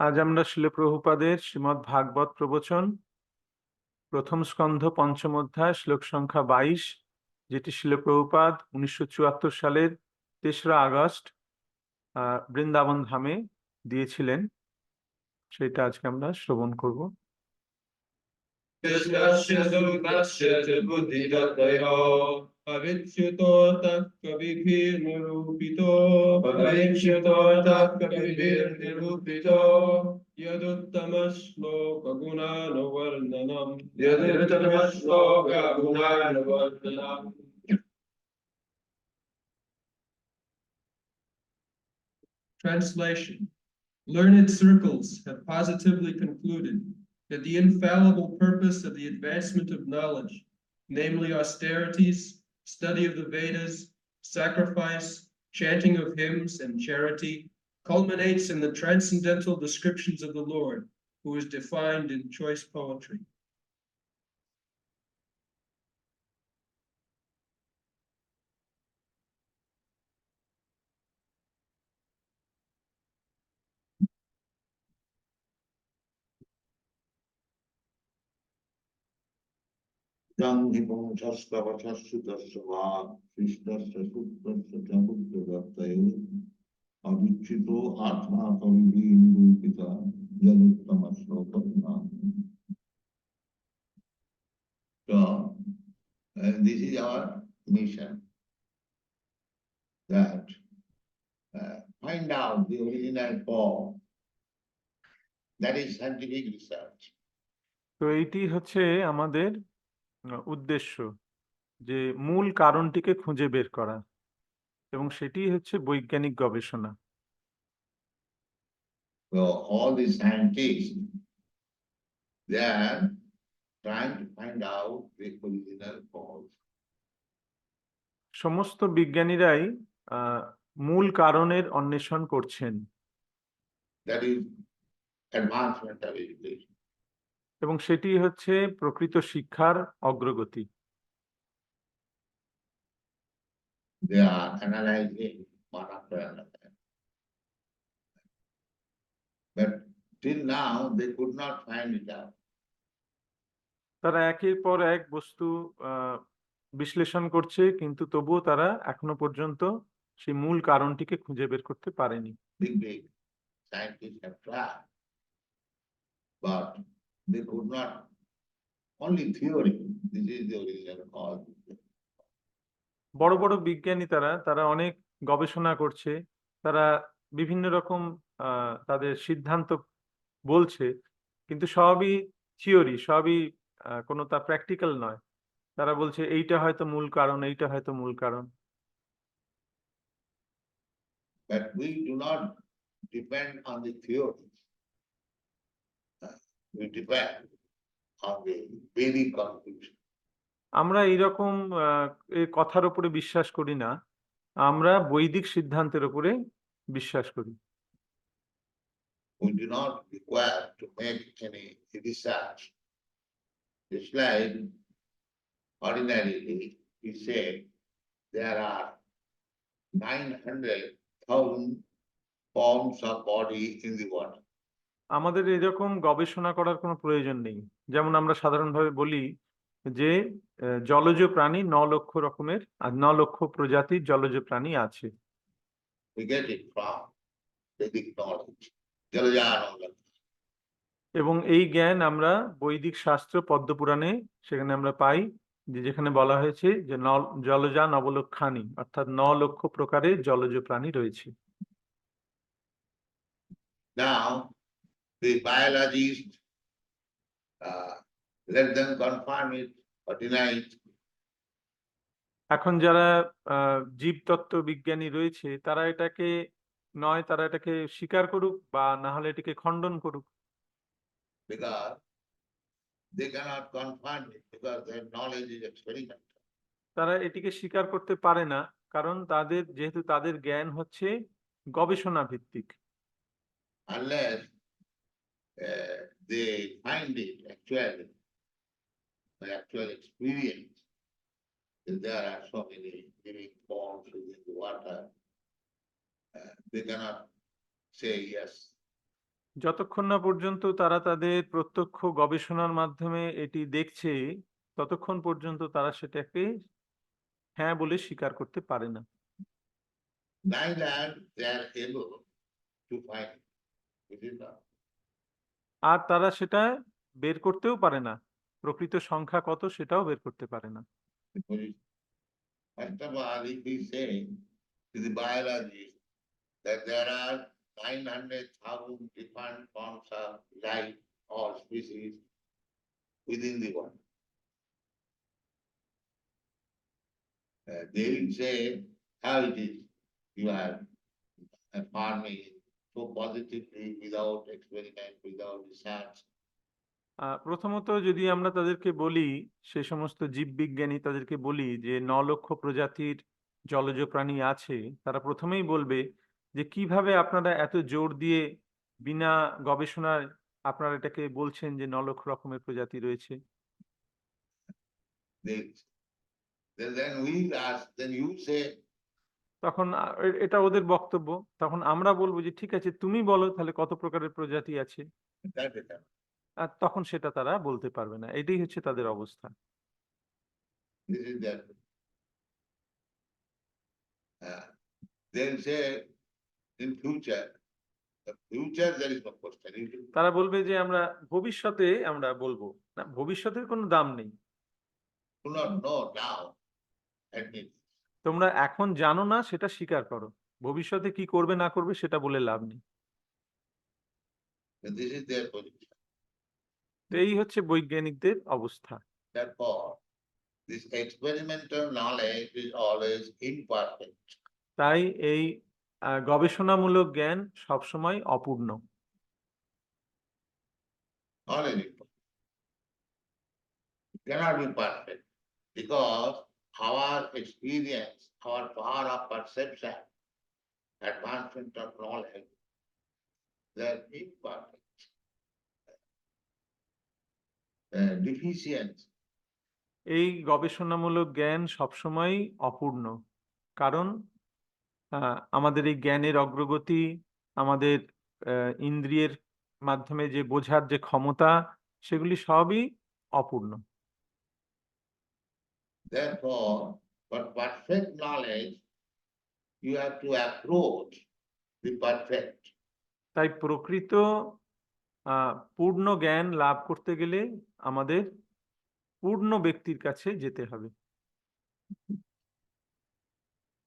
আজ আমরা শ্রীল প্রভুপাদের শ্রীমদ্ ভাগবত প্রবচন প্রথম স্কন্ধ পঞ্চম অধ্যায় শ্লোক সংখ্যা 22, যেটি শ্রীল প্রভুপাদ 1974 সালের 3রা আগস্ট বৃন্দাবন ধামে দিয়েছিলেন, সেটা আজকে আমরা শ্রবণ করব। अविच्युतो कविभिर्निरूपितो यदुत्तमश्लोकगुणानुवर्णनम् Translation. Learned circles have positively concluded that the infallible purpose of the advancement of knowledge, namely austerities, study of the Vedas, sacrifice, chanting of hymns, and charity, culminates in the transcendental descriptions of the Lord, who is defined in choice poetry. अविच्युतो आत्मा कविभिः निरूपितः यदुत्तमश्लोकगुणानुवर्णनम्. So, this is our mission, that find out the original form. That is scientific research. তো এইটি হচ্ছে আমাদের উদ্দেশ্য, যে মূল কারণটিকে খুঁজে বের করা, এবং সেটি হচ্ছে বৈজ্ঞানিক গবেষণা। So all these scientists, they are trying to find out the original cause. সমস্ত বিজ্ঞানীরাই মূল কারণের অন্বেষণ করছেন। That is advancement of education. এবং সেটি হচ্ছে প্রকৃত শিক্ষার অগ্রগতি। They are analyzing one after another. But till now they could not find it out. তারা একের পর এক বস্তু বিশ্লেষণ করছে, কিন্তু তবুও তারা এখনো পর্যন্ত সেই মূল কারণটিকে খুঁজে বের করতে পারেনি। Big scientists have tried, but they could not. Only theory, this is the original cause. বড় বড় বিজ্ঞানী তারা অনেক গবেষণা করছে, তারা বিভিন্ন রকম তাদের সিদ্ধান্ত বলছে, কিন্তু সবই থিওরি, সবই কোনো তা প্র্যাকটিক্যাল নয়। তারা বলছে এইটা হয়তো মূল কারণ, এইটা হয়তো মূল কারণ। But we do not depend on the theories. We depend on the Vedic conclusion. আমরা এইরকম কথার উপরে বিশ্বাস করি না, আমরা বৈদিক সিদ্ধান্তের উপরে বিশ্বাস করি। We do not require to make any research. It's like ordinarily we say there are 900,000 forms of body in the world. আমাদের এরকম গবেষণা করার কোনো প্রয়োজন নেই। যেমন আমরা সাধারণভাবে বলি যে জলজ প্রাণী 9 লক্ষ রকমের, আর 9 লক্ষ প্রজাতির জলজ প্রাণী আছে। We get it from Vedic knowledge. Jalajana. এবং এই জ্ঞান আমরা বৈদিক শাস্ত্র পদ্মপুরাণে সেখানে আমরা পাই, যেখানে বলা হয়েছে যে জলজা নবলক্ষানি, অর্থাৎ 9 লক্ষ প্রকারের জলজ প্রাণী রয়েছে। Now the biologists, let them confirm it or deny it. এখন যারা জীবতত্ত্ব বিজ্ঞানী রয়েছে, তারা এটাকে স্বীকার করুক বা না হলে এটাকে খণ্ডন করুক। Because they cannot confirm it because their knowledge is experimental. তারা এটিকে স্বীকার করতে পারে না, কারণ যেহেতু তাদের জ্ঞান হচ্ছে গবেষণা ভিত্তিক। Unless they find it actually, by actual experience, that there are so many living forms within the water, they cannot say yes, যতক্ষণ না পর্যন্ত তারা তাদের প্রত্যক্ষ গবেষণার মাধ্যমে এটি দেখছে, ততক্ষণ পর্যন্ত তারা সেটাকে হ্যাঁ বলে স্বীকার করতে পারে না। Neither they are able to find it. It is not. আর তারা সেটা বের করতেও পারে না, প্রকৃত সংখ্যা কত সেটাও বের করতে পারে না। Because first of all, if we say to the biologist that there are 900,000 different forms of life or species within the world. They will say how it is you are farming so positively without experiment, without research. প্রথমত যদি আমরা তাদেরকে বলি, সে সমস্ত জীববিজ্ঞানী তাদেরকে বলি যে 9 লক্ষ প্রজাতির জলজ প্রাণী আছে, তারা প্রথমেই বলবে যে কিভাবে আপনারা এত জোর দিয়ে বিনা গবেষণায় আপনারা এটাকে বলছেন যে 9 লক্ষ রকমের প্রজাতি রয়েছে। They, then we ask, then you say, তখন এটা ওদের বক্তব্য। তখন আমরা বলবো যে ঠিক আছে, তুমি বলো তাহলে কত প্রকারের প্রজাতি আছে। that is that. আর তখন সেটা তারা বলতে পারবে না। এটাই হচ্ছে তাদের অবস্থা। This is that. They'll say in future, the future there is no question. You will তারা বলবে যে আমরা ভবিষ্যতে আমরা বলবো না, ভবিষ্যতের কোনো দাম নেই। do not know now. Admit. তোমরা এখন জানো না সেটা স্বীকার করো। ভবিষ্যতে কি করবে না করবে সেটা বলে লাভ নেই। But this is their position. তো এই হচ্ছে বৈজ্ঞানিকদের অবস্থা। Therefore, this experimental knowledge is always imperfect. তাই এই গবেষণামূলক জ্ঞান সবসময় অপূর্ণ। Always imperfect. It cannot be perfect because our experience, our power of perception, advancement of knowledge, they are imperfect. Deficient. এই গবেষণামূলক জ্ঞান সবসময় অপূর্ণ, কারণ আমাদের এই জ্ঞানের অগ্রগতি, আমাদের ইন্দ্রিয়ের মাধ্যমে যে বোঝার যে ক্ষমতা, সেগুলি সবই অপূর্ণ। Therefore, for perfect knowledge, you have to approach the perfect. তাই প্রকৃত পূর্ণ জ্ঞান লাভ করতে গেলে আমাদের পূর্ণ ব্যক্তির কাছে যেতে হবে।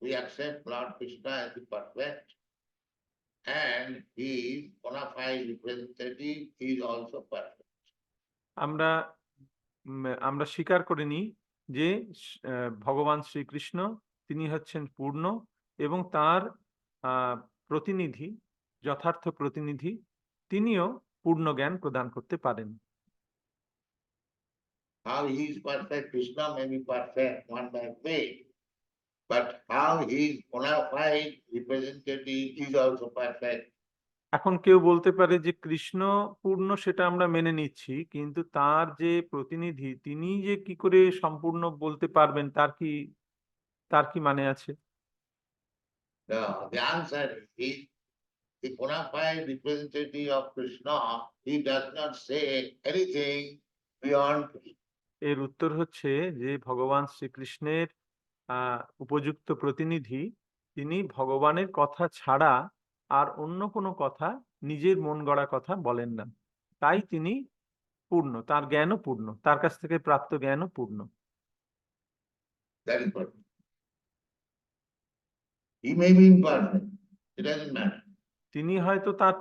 We accept Lord Krishna as the perfect, and his bona fide representative is also perfect. আমরা আমরা স্বীকার করে নিই যে ভগবান শ্রীকৃষ্ণ তিনি হচ্ছেন পূর্ণ, এবং তার প্রতিনিধি, যথার্থ প্রতিনিধি, তিনিও পূর্ণ জ্ঞান প্রদান করতে পারেন। How he is perfect, Krishna may be perfect, one by faith, but how his bona fide representative is also perfect. এখন কেউ বলতে পারে যে কৃষ্ণ পূর্ণ, সেটা আমরা মেনে নিচ্ছি, কিন্তু তার যে প্রতিনিধি তিনি যে কি করে সম্পূর্ণ বলতে পারবেন, তার কি মানে আছে? The answer is the bona fide representative of Krishna, he does not say anything beyond Krishna. এর উত্তর হচ্ছে যে ভগবান শ্রীকৃষ্ণের উপযুক্ত প্রতিনিধি তিনি ভগবানের কথা ছাড়া আর অন্য কোনো কথা, নিজের মন গড়া কথা বলেন না। তাই তিনি পূর্ণ, তার জ্ঞানও পূর্ণ, তার কাছ থেকে প্রাপ্ত জ্ঞানও পূর্ণ। That is what. He may be imperfect, it doesn't matter. তিনি হয়তো তার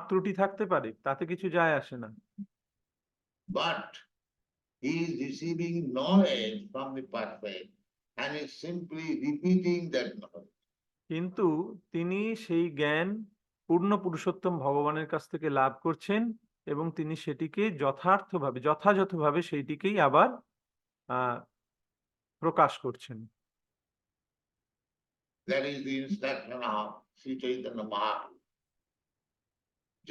ত্রুটি থাকতে পারে, তাতে কিছু যায় আসে না। But he is receiving knowledge from the perfect and is simply repeating that knowledge. কিন্তু তিনি সেই জ্ঞান পূর্ণ পুরুষোত্তম ভগবানের কাছ থেকে লাভ করছেন, এবং তিনি সেটিকে যথাযথভাবে সেইটিকেই আবার প্রকাশ করছেন। That is the instruction of Sri Chaitanya Mahaprabhu.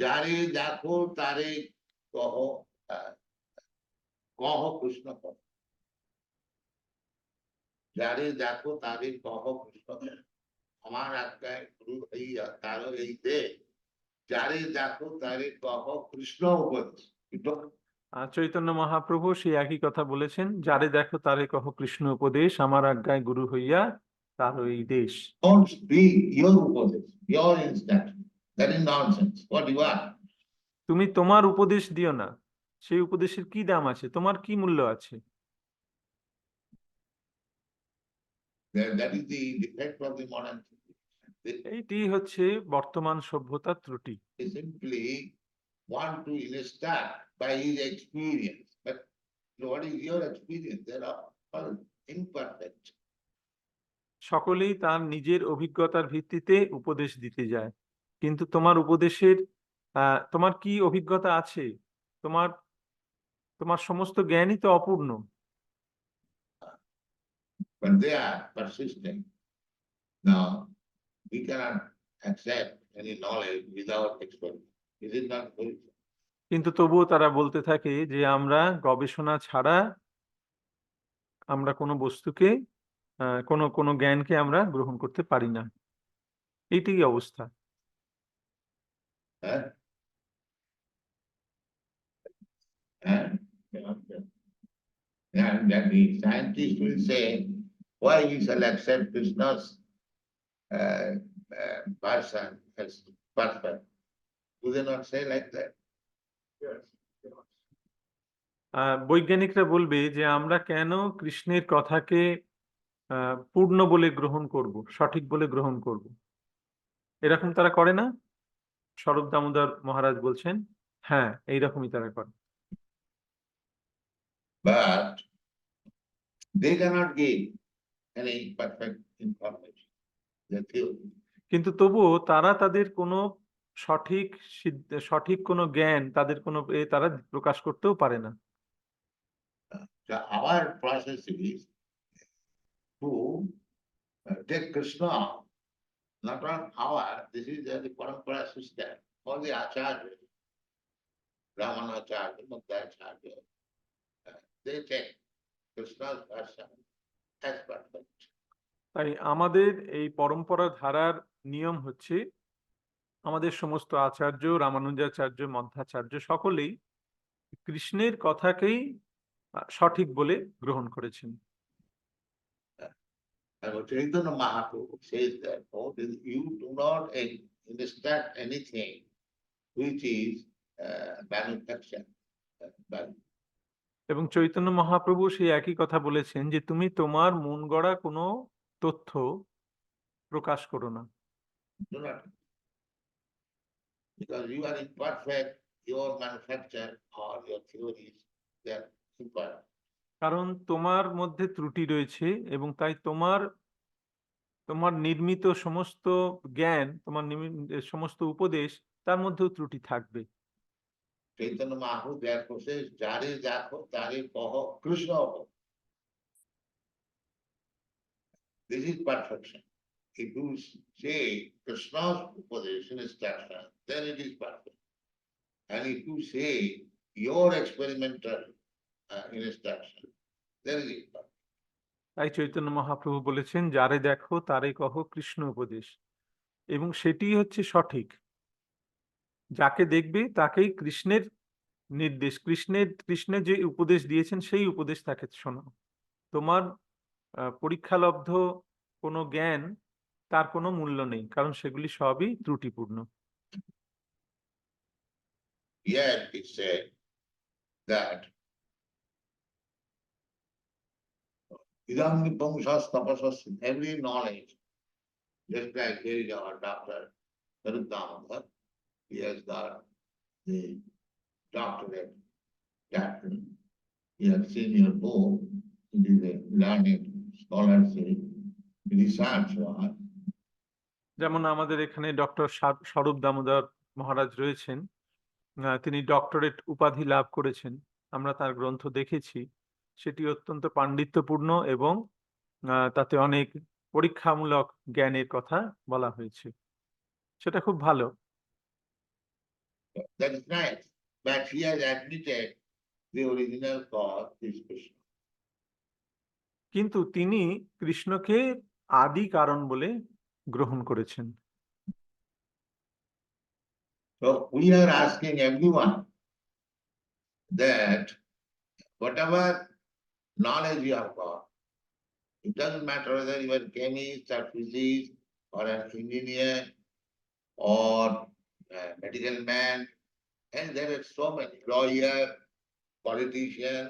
Jare dakho tare kaho, kaho Krishna kaho. Jare dakho tare kaho Krishna kaho. আমার আজ্ঞায় গুরু হইয়া তারও এই দে, যারে দেখো তারে কহ কৃষ্ণ উপদেশ। চৈতন্য মহাপ্রভু সেই একই কথা বলেছেন, যারে দেখো তারে কহ কৃষ্ণ উপদেশ, আমার আজ্ঞায় গুরু হইয়া তার এই দেশ। Don't speak your উপদেশ, your instruction. That is nonsense. What you are? তুমি তোমার উপদেশ দিও না, সেই উপদেশের কি দাম আছে, তোমার কি মূল্য আছে? That is the defect of the modern civilization. এইটি হচ্ছে বর্তমান সভ্যতার ত্রুটি। They simply want to instruct by his experience. But what is your experience? They are all imperfect. সকলেই তার নিজের অভিজ্ঞতার ভিত্তিতে উপদেশ দিতে যায়, কিন্তু তোমার উপদেশের তোমার কি অভিজ্ঞতা আছে? তোমার তোমার সমস্ত জ্ঞানই তো অপূর্ণ। But they are persistent. Now, we cannot accept any knowledge without experiment. Is it not so? কিন্তু তবুও তারা বলতে থাকে যে আমরা গবেষণা ছাড়া আমরা কোনো বস্তুকে কোনো কোনো জ্ঞানকে আমরা গ্রহণ করতে পারি না। এইটাই অবস্থা। Huh? Huh? And that the scientist will say, why we shall accept Krishna's person as perfect? Do they not say like that? Yes. বৈজ্ঞানিকরা বলবে যে আমরা কেন কৃষ্ণের কথাকে পূর্ণ বলে গ্রহণ করব, সঠিক বলে গ্রহণ করব। এরকম তারা করে না? স্বরূপ দামোদর মহারাজ বলছেন, হ্যাঁ, এইরকমই তারা করে। But they cannot give any perfect information. They feel. কিন্তু তবুও তারা তাদের কোনো সঠিক কোনো জ্ঞান, তাদের কোনো তারা প্রকাশ করতেও পারে না। So our process is to take Krishna, not on our, this is the parampara system, all the acharyas, Ramanacharya, Madhacharya, they take Krishna's person as perfect. তাই আমাদের এই পরম্পরা ধারার নিয়ম হচ্ছে, আমাদের সমস্ত আচার্য, রামানুজাচার্য, মধ্বাচার্য সকলেই কৃষ্ণের কথাকেই সঠিক বলে গ্রহণ করেছেন। And Chaitanya Mahaprabhu says that, oh, you do not instruct anything which is manufactured. এবং চৈতন্য মহাপ্রভু সেই একই কথা বলেছেন যে তুমি তোমার মন গড়া কোনো তথ্য প্রকাশ করো না। Do not. Because you are imperfect, your manufacture or your theories, they are imperfect. কারণ তোমার মধ্যে ত্রুটি রয়েছে এবং তাই তোমার তোমার নির্মিত সমস্ত জ্ঞান, তোমার সমস্ত উপদেশ, তার মধ্যেও ত্রুটি থাকবে। Chaitanya Mahaprabhu therefore says, Jare Jakho Tare Kaho Krishna. This is perfection. If you say Krishna's upadesha instruction, then it is perfect. And if you say your experimental instruction, then it is perfect. তাই চৈতন্য মহাপ্রভু বলেছেন, যারে দেখো তারে কহ কৃষ্ণ উপদেশ, এবং সেটি হচ্ছে সঠিক। যাকে দেখবে তাকেই কৃষ্ণের নির্দেশ, কৃষ্ণের যে উপদেশ দিয়েছেন সেই উপদেশ তাকে শোনাও। তোমার পরীক্ষালব্ধ কোনো জ্ঞান, তার কোনো মূল্য নেই, কারণ সেগুলি সবই ত্রুটিপূর্ণ। Yet it said that Idam Nipamsas Tapasas, every knowledge, just like here is our doctor, Sarut Damodar, he has got the doctorate, captain, he has seen your book, it is a learned scholarship, research one. যেমন আমাদের এখানে doctor স্বরূপ দামোদর মহারাজ রয়েছেন, তিনি doctorate উপাধি লাভ করেছেন। আমরা তার গ্রন্থ দেখেছি, সেটি অত্যন্ত পাণ্ডিত্যপূর্ণ এবং তাতে অনেক পরীক্ষামূলক জ্ঞানের কথা বলা হয়েছে, সেটা খুব ভালো। That is nice, but he has admitted the original cause is Krishna. কিন্তু তিনি কৃষ্ণকে আদি কারণ বলে গ্রহণ করেছেন। So we are asking everyone that whatever knowledge you have got, it doesn't matter whether you are a chemist or physicist or an engineer or a medical man, and there are so many lawyer, politician.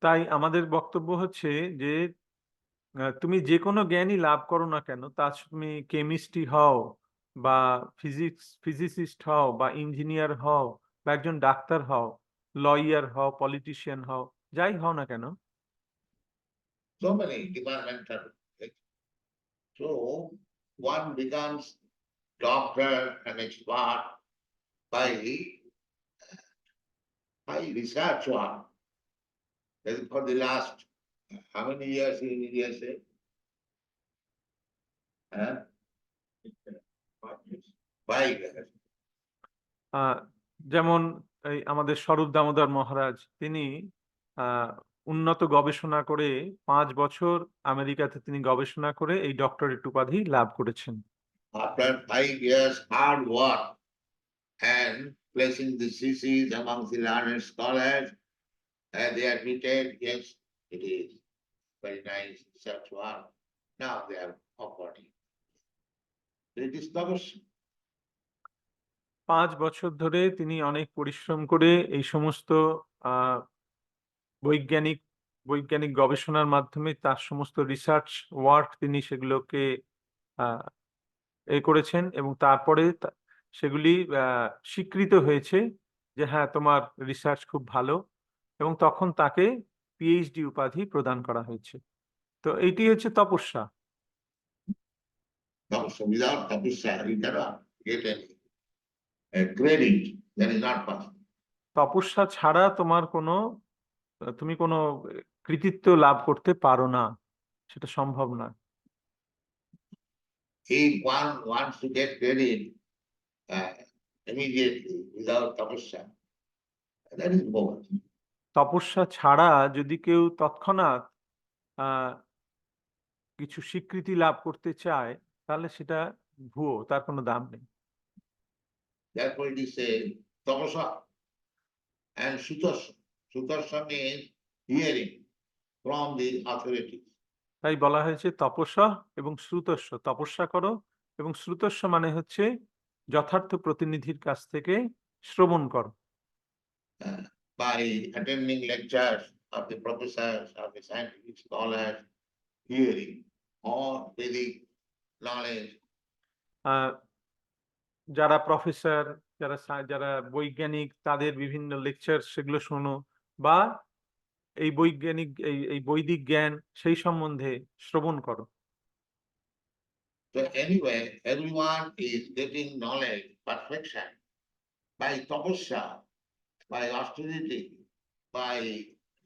তাই আমাদের বক্তব্য হচ্ছে যে তুমি যে কোনো জ্ঞানই লাভ করো না কেন, তা তুমি কেমিস্ট্রি হও বা ফিজিসিস্ট হও বা ইঞ্জিনিয়ার হও বা একজন ডাক্তার হও, লয়ার হও, পলিটিশিয়ান হও, যাই হও না কেন, So many departmental things. So one becomes doctor and expert by research one. That is for the last how many years in USA? Huh? 5 years. যেমন এই আমাদের স্বরূপ দামোদর মহারাজ, তিনি উন্নত গবেষণা করে 5 বছর আমেরিকাতে তিনি গবেষণা করে এই ডক্টরেট উপাধি লাভ করেছেন। After 5 years hard work and placing the theses among the learned scholars, and they admitted, yes, it is very nice research work. Now they are offering. It is tapasya. 5 বছর ধরে তিনি অনেক পরিশ্রম করে এই সমস্ত আহ, বৈজ্ঞানিক বৈজ্ঞানিক গবেষণার মাধ্যমে তার সমস্ত রিসার্চ ওয়ার্ক তিনি সেগুলোকে আহ, করেছেন এবং তারপরে সেগুলি স্বীকৃত হয়েছে যে হ্যাঁ, তোমার রিসার্চ খুব ভালো, এবং তখন তাকে পিএইচডি উপাধি প্রদান করা হয়েছে। তো এইটি হচ্ছে তপস্যা। Tapasya. Without tapasya, you cannot get any credit. That is not possible. তপস্যা ছাড়া তুমি কোনো কৃতিত্ব লাভ করতে পারো না, সেটা সম্ভব না। If one wants to get credit immediately without tapasya, that is bogus. তপস্যা ছাড়া যদি কেউ তৎক্ষণাৎ আহ কিছু স্বীকৃতি লাভ করতে চায়, তাহলে সেটা ভুয়ো, তার কোনো দাম নেই। Therefore it is said tapasya and sutasya. Sutasya means hearing from the authorities. তাই বলা হয়েছে তপস্যা এবং শ্রুতস্য। তপস্যা করো, এবং শ্রুতস্য মানে হচ্ছে যথার্থ প্রতিনিধির কাছ থেকে শ্রবণ করো। By attending lectures of the professors, of the scientific scholars, hearing all Vedic knowledge. যারা প্রফেসর, যারা বৈজ্ঞানিক, তাদের বিভিন্ন লেকচার সেগুলো শোনো, বা এই বৈজ্ঞানিক এই বৈদিক জ্ঞান সেই সম্বন্ধে শ্রবণ করো। So anyway, everyone is getting knowledge, perfection by tapasya, by austerity, by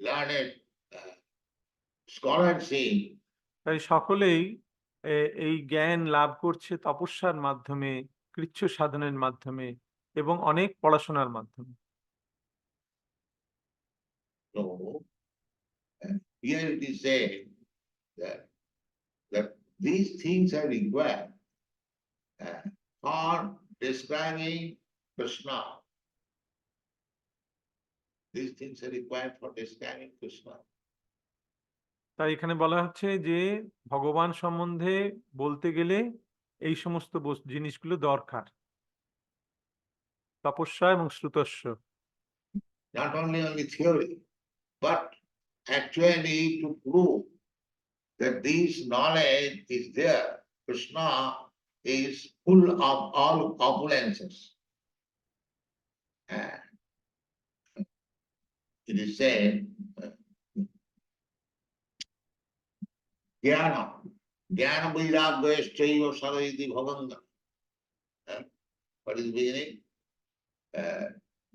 learned scholarship. তাই সকলেই এই জ্ঞান লাভ করছে তপস্যার মাধ্যমে, কৃচ্ছ সাধনের মাধ্যমে এবং অনেক পড়াশোনার মাধ্যমে। So here it is said that these things are required for describing Krishna. These things are required for describing Krishna. তাই এখানে বলা হচ্ছে যে ভগবান সম্বন্ধে বলতে গেলে এই সমস্ত জিনিসগুলো দরকার, তপস্যা এবং শ্রুতস্য। Not only on the theory, but actually to prove that this knowledge is there. Krishna is full of all opulences. And it is said, Jnana Vairagyaschaiva Saraiti Bhavanga. What is the beginning?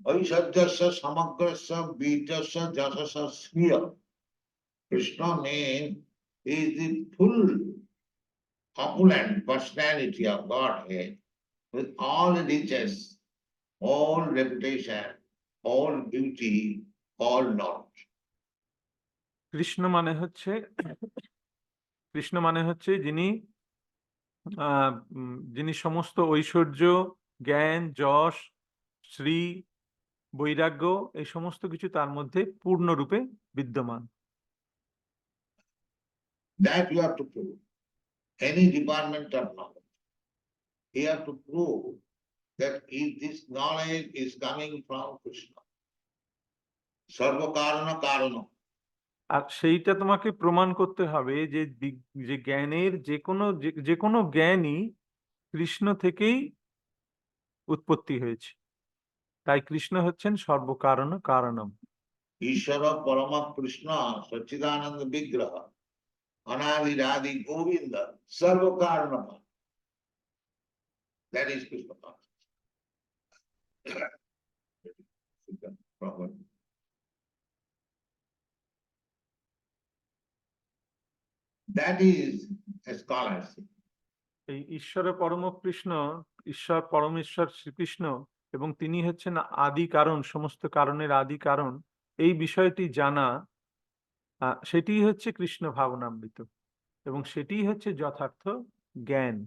Aishadhyasya Samagrasya Bijasya Jasasya Sriya. Krishna name is the full opulent personality of Godhead with all riches, all reputation, all beauty, all knowledge. Krishna মানে হচ্ছে যিনি যিনি সমস্ত ঐশ্বর্য, জ্ঞান, যশ, শ্রী, বৈরাগ্য এই সমস্ত কিছু তার মধ্যে পূর্ণরূপে বিদ্যমান। That you have to prove. Any department of knowledge, you have to prove that if this knowledge is coming from Krishna, Sarva Karana Karana. আর সেইটা তোমাকে প্রমাণ করতে হবে যে যে জ্ঞানের যে কোনো জ্ঞানই কৃষ্ণ থেকেই উৎপত্তি হয়েছে, তাই কৃষ্ণ হচ্ছেন সর্বকারণ কারণম। Ishvara Parama Krishna Sachidananda Vigraha Anadi Radi Govinda Sarva Karana. That is Krishna consciousness. That is a scholarship. এই ঈশ্বরের পরম কৃষ্ণ, ঈশ্বর পরমেশ্বর শ্রীকৃষ্ণ, এবং তিনি হচ্ছেন আদি কারণ, সমস্ত কারণের আদি কারণ, এই বিষয়টি জানা, সেটিই হচ্ছে কৃষ্ণ ভাবনামৃত, এবং সেটিই হচ্ছে যথার্থ জ্ঞান।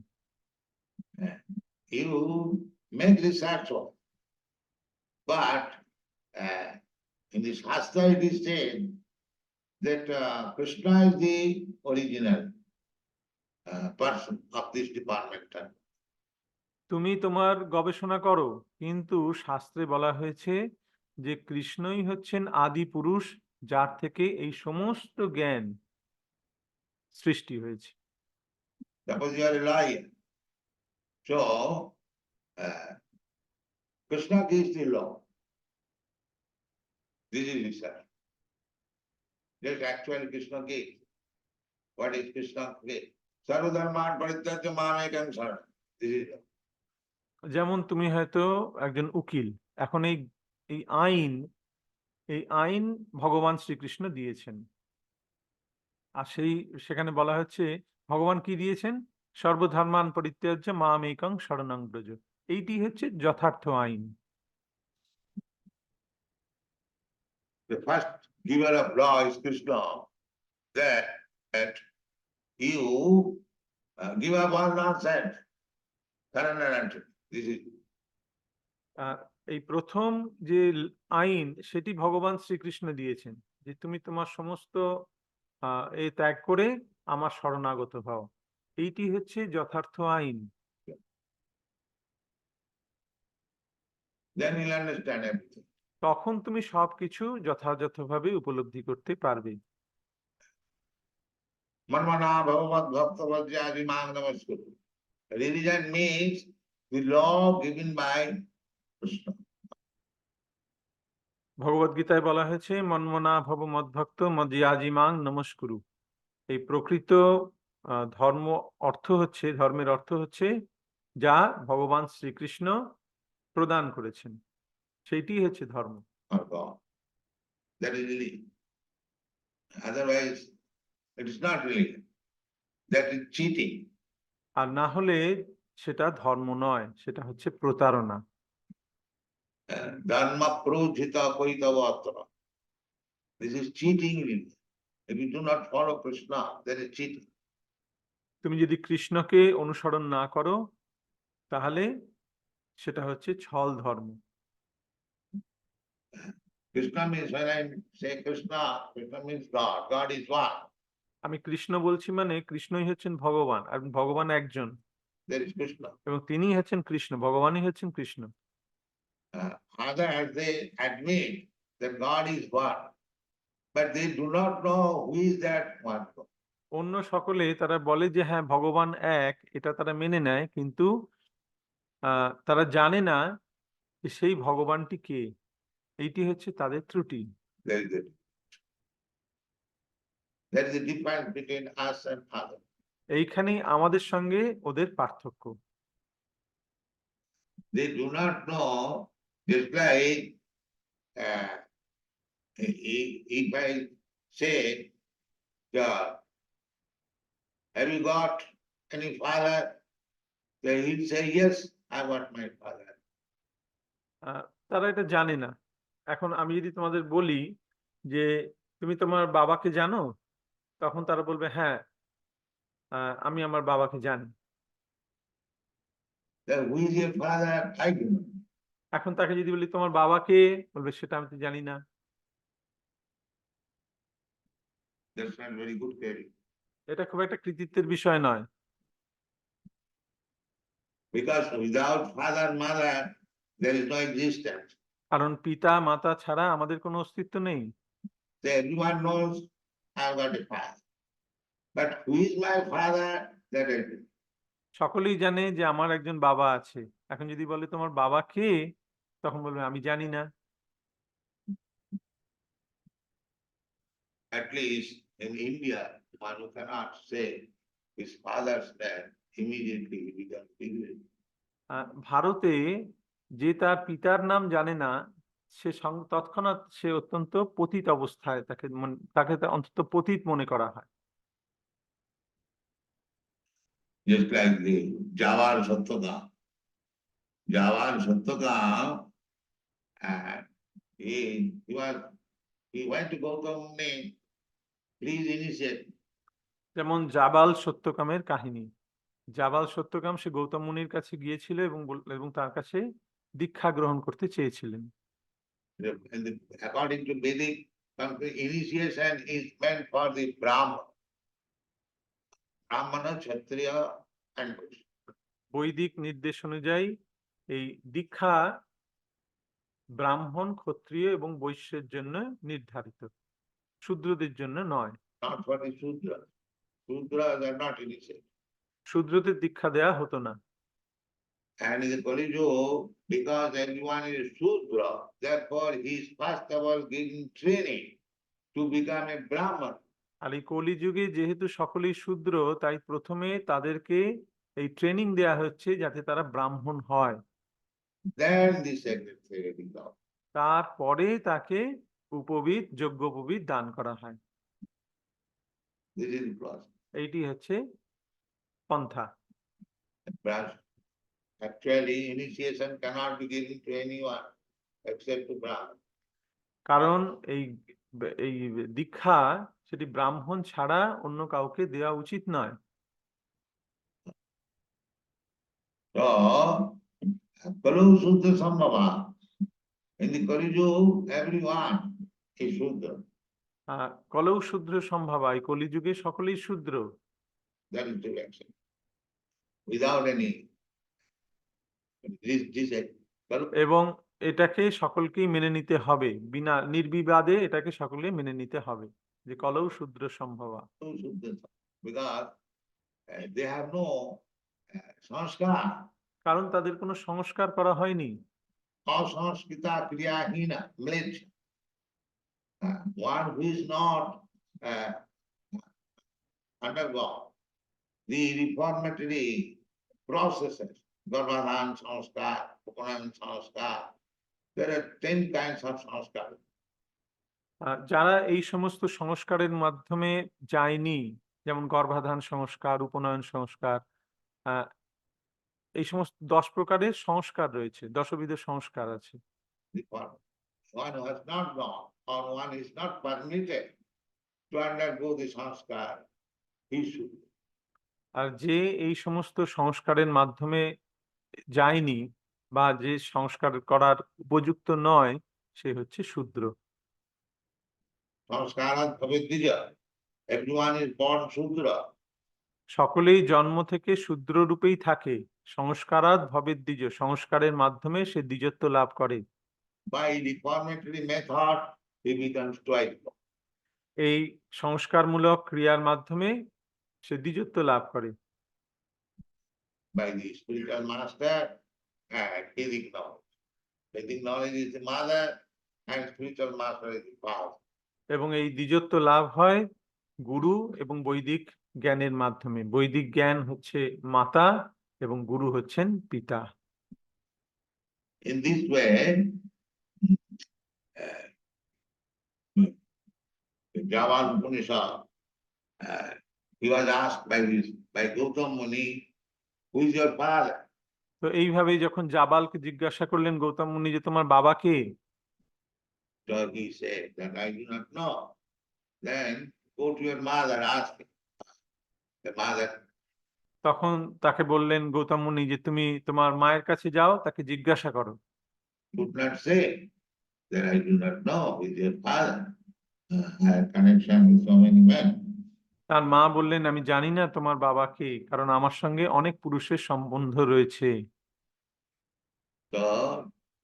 You make research on, but in the Shastra it is said that Krishna is the original person of this department. তুমি তোমার গবেষণা করো, কিন্তু শাস্ত্রে বলা হয়েছে যে কৃষ্ণই হচ্ছেন আদি পুরুষ, যার থেকে এই সমস্ত জ্ঞান সৃষ্টি হয়েছে। Suppose you are a lawyer. So, Krishna gives the law. This is research. That actually Krishna gives. What is Krishna gave? Sarvadharman parityajya mamekam saranam. This is law. যেমন তুমি হয়তো একজন উকিল, এখন এই আইন ভগবান শ্রীকৃষ্ণ দিয়েছেন, আর সেখানে বলা হচ্ছে ভগবান কি দিয়েছেন? সর্বধর্মান পরিত্যাজ্য মামেকং শরণং ব্রজ। এইটি হচ্ছে যথার্থ আইন। The first giver of law is Krishna, that you give up all nonsense, surrender unto me. This is এই প্রথম যে আইন, সেটি ভগবান শ্রীকৃষ্ণ দিয়েছেন, যে তুমি তোমার সমস্ত এ ত্যাগ করে আমার শরণাগত হও। এইটি হচ্ছে যথার্থ আইন। then you'll understand everything. তখন তুমি সবকিছু যথাযথভাবে উপলব্ধি করতে পারবে। Manmana bhavavat bhakta vajjadi mang namaskuru. Religion means the law given by Krishna. ভগবদ গীতায় বলা হয়েছে মন্মনা ভব মদ্ভক্ত মজ্জিয়াজিমাং নমস্কুরু। এই প্রকৃত ধর্মের অর্থ হচ্ছে যা ভগবান শ্রীকৃষ্ণ প্রদান করেছেন, সেইটি হচ্ছে ধর্ম। Or God. That is religion. Otherwise, it is not religion. That is cheating. আর না হলে সেটা ধর্ম নয়, সেটা হচ্ছে প্রতারণা। Dharma projita koitavatra. This is cheating religion. If you do not follow Krishna, that is cheating. তুমি যদি কৃষ্ণকে অনুসরণ না করো, তাহলে সেটা হচ্ছে ছল ধর্ম। Krishna means, when I say Krishna, Krishna means God. God is one. আমি কৃষ্ণ বলছি মানে কৃষ্ণই হচ্ছেন ভগবান, আর ভগবান একজন, There is Krishna. এবং তিনিই হচ্ছেন কৃষ্ণ, ভগবানই হচ্ছেন Krishna. Others, they admit that God is one, but they do not know who is that one. অন্য সকলে তারা বলে যে হ্যাঁ ভগবান এক, এটা তারা মেনে নেয়, কিন্তু তারা জানে না যে সেই ভগবানটি কে। এইটি হচ্ছে তাদের ত্রুটি। There is a difference between us and others. এইখানেই আমাদের সঙ্গে ওদের পার্থক্য। They do not know, just like if I say, have you got any father? Then he'll say, yes, I got my father. তারা এটা জানে না। এখন আমি যদি তোমাদের বলি যে তুমি তোমার বাবাকে জানো, তখন তারা বলবে হ্যাঁ আমি আমার বাবাকে জানি। Then who is your father? I don't know. এখন তাকে যদি বলি তোমার বাবা কে, বলবে সেটা আমি তো জানি না। That's not very good credit. এটা খুব একটা কৃতিত্বের বিষয় নয়, Because without father, mother, there is no existence. কারণ পিতা মাতা ছাড়া আমাদের কোনো অস্তিত্ব নেই। So everyone knows I've got a father. But who is my father? That I don't know. সকলেই জানে যে আমার একজন বাবা আছে। এখন যদি বলে তোমার বাবা কে, তখন বলবে আমি জানি না। At least in India, one who cannot say his father's name, immediately he becomes ignorant. ভারতে যে তার পিতার নাম জানে না, সে তৎক্ষণাৎ সে অত্যন্ত পতিত অবস্থায়, তাকে অন্তত পতিত মনে করা হয়। Just like the Jawar Satyakam. Jawar Satyakam, he went to Gautam Muni, please initiate. যেমন জাবাল সত্যকামের কাহিনী। জাবাল সত্যকাম সে গৌতম মুনির কাছে গিয়েছিল এবং তার কাছে দীক্ষা গ্রহণ করতে চেয়েছিলেন। And according to Vedic, initiation is meant for the Brahmana, Kshatriya and Vaishya. বৈদিক নির্দেশ অনুযায়ী এই দীক্ষা ব্রাহ্মণ, ক্ষত্রিয় এবং বৈশ্যের জন্য নির্ধারিত, শূদ্রদের জন্য নয়। Not for the Shudra. Shudras are not initiated. শূদ্রদের দীক্ষা দেয়া হতো না। And in the Kali Yuga, because everyone is Shudra, therefore he is first of all given training to become a Brahman. আর এই কলিযুগে যেহেতু সকলেই শূদ্র, তাই প্রথমে তাদেরকে এই ট্রেনিং দেয়া হচ্ছে যাতে তারা ব্রাহ্মণ হয়। Then the sacred training comes. তারপরে তাকে উপবিদ, যজ্ঞোপবিদ দান করা হয়। This is the process. এইটি হচ্ছে পন্থা। But actually, initiation cannot be given to anyone except to Brahman. কারণ এই এই দীক্ষা সেটি ব্রাহ্মণ ছাড়া অন্য কাউকে দেওয়া উচিত নয়। So, Kalu Sudra Sambhava. In the Kali Yuga, everyone is Sudra. কলৌ শূদ্র সম্ভাবা, এই কলিযুগে সকলেই শূদ্র। That is the action. Without any এবং এটাকে সকলকেই মেনে নিতে হবে, বিনা নির্বিবাদে এটাকে সকলে মেনে নিতে হবে যে কলৌ শূদ্র সম্ভবা। because they have no sanskar. কারণ তাদের কোনো সংস্কার করা হয়নি। Asanskrita kriyahina, mlech. One who is not undergone the reformatory processes, Garbhadhan sanskar, Upanan sanskar, there are 10 kinds of sanskar. যারা এই সমস্ত সংস্কারের মাধ্যমে যায়নি, যেমন গর্ভাধান সংস্কার, উপনয়ন সংস্কার, এই সমস্ত 10 প্রকারের সংস্কার রয়েছে, দশবিধ সংস্কার আছে। One who has not gone or one is not permitted to undergo the sanskar, he should. আর যে এই সমস্ত সংস্কারের মাধ্যমে যায়নি বা যে সংস্কার করার উপযুক্ত নয়, সে হচ্ছে শূদ্র। Sanskarat bhavedija. Everyone is born Shudra. সকলেই জন্ম থেকে শূদ্র রূপেই থাকে। সংস্কারাৎ ভবেৎ দ্বিজ, সংস্কারের মাধ্যমে সে দ্বিজত্ব লাভ করে। By reformatory method, he becomes twice. এই সংস্কারমূলক ক্রিয়ার মাধ্যমে সে দ্বিজত্ব লাভ করে। By the spiritual master and Vedic knowledge. Vedic knowledge is the mother and spiritual master is the father. এবং এই দ্বিজত্ব লাভ হয় গুরু এবং বৈদিক জ্ঞানের মাধ্যমে। বৈদিক জ্ঞান হচ্ছে মাতা এবং গুরু হচ্ছেন পিতা। In this way, Jawar Upanishad, he was asked by Gautam Muni, who is your father? তো এইভাবেই যখন জাবালকে জিজ্ঞাসা করলেন গৌতম মুনি যে তোমার বাবা কে, So he said that I do not know. Then go to your mother, ask him. The mother তখন তাকে বললেন গৌতম মুনি যে তুমি তোমার মায়ের কাছে যাও, তাকে জিজ্ঞাসা করো। Could not say that I do not know who is your father. I have connection with so many men. তার মা বললেন আমি জানি না তোমার বাবা কে, কারণ আমার সঙ্গে অনেক পুরুষের সম্বন্ধ রয়েছে। So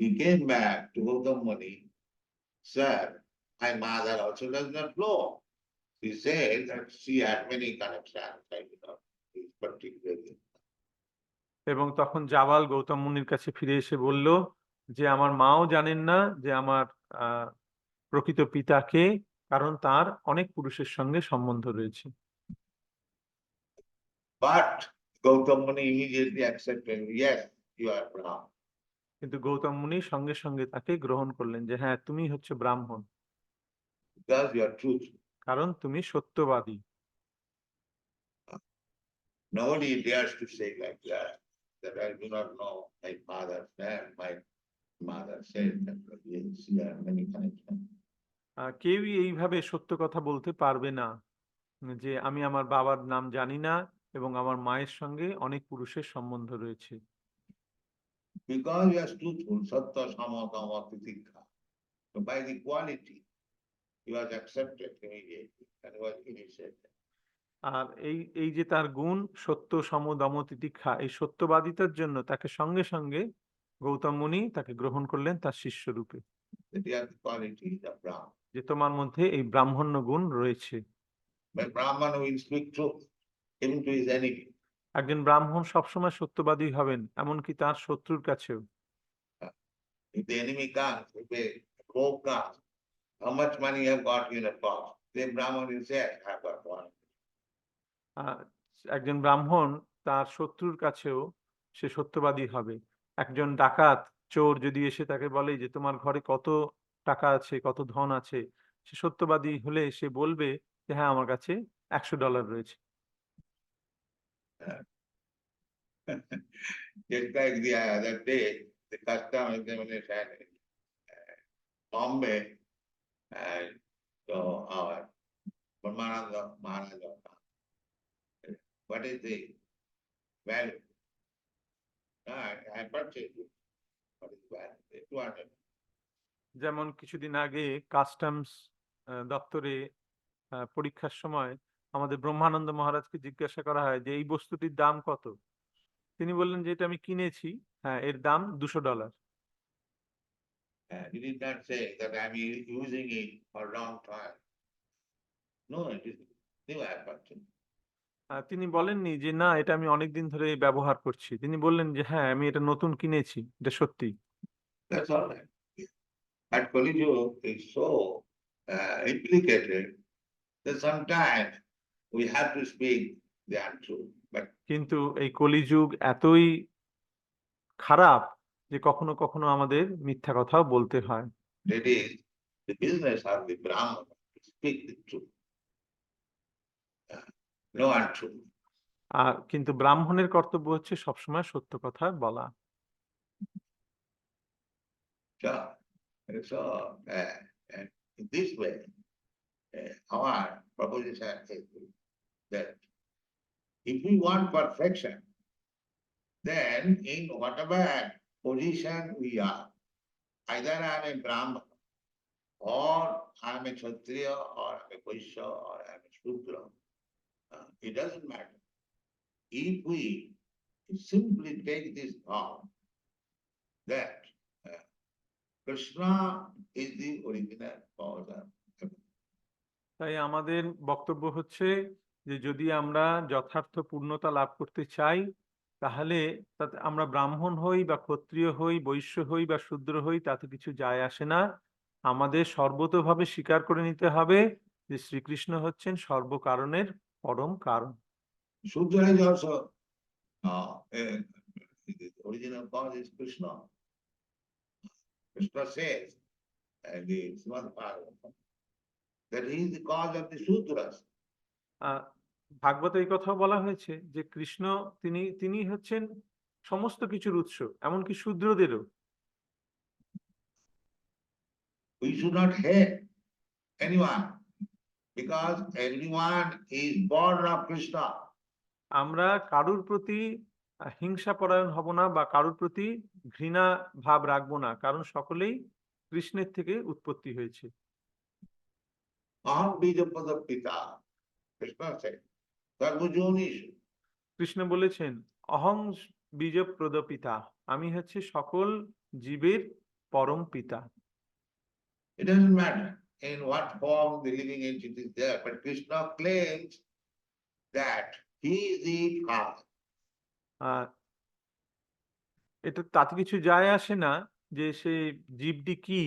he came back to Gautam Muni. Sir, my mother also does not know. She said that she had many connections. I do not is particularly. এবং তখন জাবাল গৌতম মুনির কাছে ফিরে এসে বলল যে আমার মাও জানেন না যে আমার প্রকৃত পিতাকে, কারণ তার অনেক পুরুষের সঙ্গে সম্বন্ধ রয়েছে। But Gautam Muni immediately accepted, yes, you are Brahman. কিন্তু গৌতম মুনি সঙ্গে সঙ্গে তাকে গ্রহণ করলেন যে হ্যাঁ তুমি হচ্ছে ব্রাহ্মণ, Because you are truthful. কারণ তুমি সত্যবাদী। Nobody dares to say like that I do not know my father's name. My mother said that yes, she has many connections. কেউই এইভাবে সত্য কথা বলতে পারবে না যে আমি আমার বাবার নাম জানি না এবং আমার মায়ের সঙ্গে অনেক পুরুষের সম্বন্ধ রয়েছে। Because you are truthful, sattva, sama, kama, titikha. So by the quality, he was accepted immediately and was initiated. আর এই এই যে তার গুণ সত্য সম দম তিতিক্ষা, এই সত্যবাদিতার জন্য তাকে সঙ্গে সঙ্গে গৌতম মুনি তাকে গ্রহণ করলেন তার শিষ্য রূপে। That is the quality of Brahman. যে তোমার মধ্যে এই ব্রাহ্মণ্য গুণ রয়েছে। But Brahman will speak truth even to his enemy. একজন ব্রাহ্মণ সবসময় সত্যবাদী হবেন, এমনকি তার শত্রুর কাছেও। If the enemy comes, if a rogue comes, how much money you have got in a purse? Then Brahman will say, I have got one. আহ, একজন ব্রাহ্মণ তার শত্রুর কাছেও সে সত্যবাদী হবে। একজন ডাকাত চোর যদি এসে তাকে বলে যে তোমার ঘরে কত টাকা আছে, কত ধন আছে, সে সত্যবাদী হলে সে বলবে যে হ্যাঁ আমার কাছে $100 রয়েছে। Just like the other day, the custom examination in Bombay, and so our Brahmananda Maharaj, what is the value? I purchased it. What is the value? 200. যেমন কিছুদিন আগে কাস্টমস দপ্তরে পরীক্ষার সময় আমাদের ব্রহ্মানন্দ মহারাজকে জিজ্ঞাসা করা হয় যে এই বস্তুটির দাম কত। তিনি বললেন যে এটা আমি কিনেছি, হ্যাঁ এর দাম $200। He did not say that I am using it for a long time. No, it is new I purchased. তিনি বলেননি যে না এটা আমি অনেকদিন ধরে ব্যবহার করছি, তিনি বললেন যে হ্যাঁ আমি এটা নতুন কিনেছি, এটা সত্যি। That's all right. But Kali Yuga is so implicated that sometimes we have to speak the untruth. But কিন্তু এই কলিযুগ এতই খারাপ যে কখনো কখনো আমাদের মিথ্যা কথাও বলতে হয়। that is the business of the Brahman to speak the truth. No untruth. আর কিন্তু ব্রাহ্মণের কর্তব্য হচ্ছে সবসময় সত্য কথা বলা। So in this way, our proposition is that if we want perfection, then in whatever position we are, either I am a Brahman, or I am a Kshatriya, or I am a Vaishya, or I am a Shudra, it doesn't matter. If we simply take this thought that Krishna is the original cause of everything. তাই আমাদের বক্তব্য হচ্ছে যে যদি আমরা যথার্থ পূর্ণতা লাভ করতে চাই, তাহলে তাতে আমরা ব্রাহ্মণ হই বা ক্ষত্রিয় হই, বৈশ্য হই বা শূদ্র হই, তাতে কিছু যায় আসে না। আমাদের সর্বতোভাবে স্বীকার করে নিতে হবে যে শ্রীকৃষ্ণ হচ্ছেন সর্বকারণের পরম কারণ। Shudra is also the original cause is Krishna. Krishna says in the Srimad Bhagavatam that he is the cause of the Sudras. ভাগবতে এই কথা বলা হয়েছে যে কৃষ্ণ তিনি হচ্ছেন সমস্ত কিছুর উৎস, এমনকি শূদ্রদেরও। We should not hate anyone because everyone is born of Krishna. আমরা কারুর প্রতি হিংসাপরায়ণ হব না বা কারুর প্রতি ঘৃণা ভাব রাখবো না, কারণ সকলেই কৃষ্ণের থেকে উৎপত্তি হয়েছে। Aham Bijapada Pita. Krishna said, Sarvajonishu. Krishna বলেছেন, অহং বীজ প্রদপিতা, আমি হচ্ছে সকল জীবের পরম পিতা। It doesn't matter in what form the living entity is there, but Krishna claims that he is the father. আহ, এটা তাতে কিছু যায় আসে না যে সে জীবটি কি,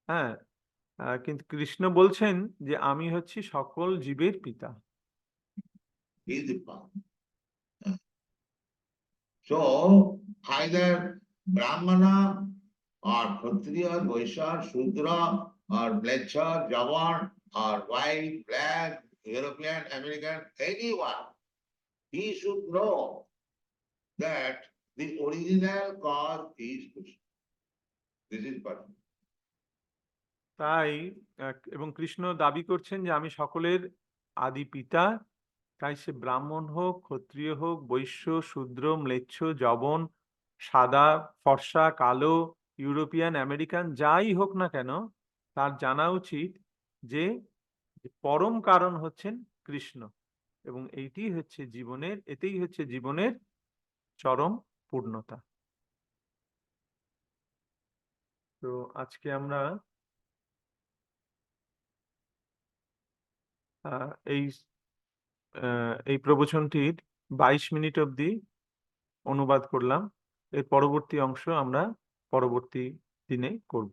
হ্যাঁ, কিন্তু কৃষ্ণ বলছেন যে আমি হচ্ছি সকল জীবের পিতা। He is the father. So either Brahmana or Kshatriya, Vaishya, Shudra or Mleccha, Javan or white, black, European, American, anyone, he should know that the original cause is Krishna. This is perfect. তাই এবং কৃষ্ণ দাবি করছেন যে আমি সকলের আদি পিতা, তাই সে ব্রাহ্মণ হোক, ক্ষত্রিয় হোক, বৈশ্য, শূদ্র, ম্লেচ্ছ, যবন, সাদা, ফর্সা, কালো, ইউরোপিয়ান, আমেরিকান, যাই হোক না কেন, তার জানা উচিত যে পরম কারণ হচ্ছেন কৃষ্ণ, এবং এতেই হচ্ছে জীবনের চরম পূর্ণতা। তো আজকে আমরা এই এই প্রবচনটির 22 মিনিট অবধি অনুবাদ করলাম। এর পরবর্তী অংশ আমরা পরবর্তী দিনে করব।